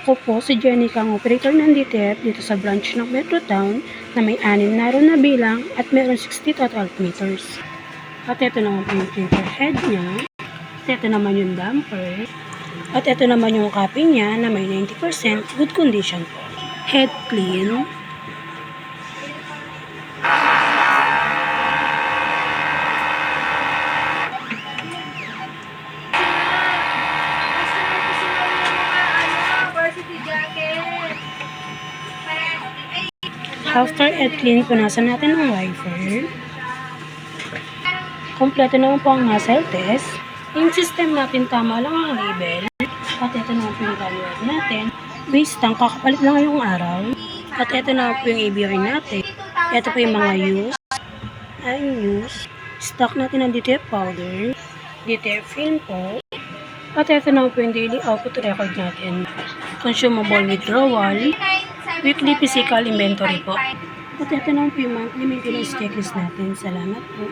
Ako po si Jenica, ang operator ng DTF dito sa branch ng Metrotown na may 6 na row na bilang at meron 60 total meters. At ito naman po yung printer head niya. At ito naman yung damper. At ito naman yung copy niya na may 90% good condition po. Head clean. After head clean, punasan natin ang wiper. Kompleto naman po ang nozzle test. Yung system natin tama lang ang label. At ito naman po yung value natin. Base tank, kakapalit lang yung araw. At ito naman po yung ABR natin. Ito po yung mga use. Stock natin ang DTF powder. DTF film po. At ito naman po yung daily output record natin. Consumable withdrawal. Weekly physical inventory po. At ito naman po yung monthly maintenance checklist natin. Salamat po.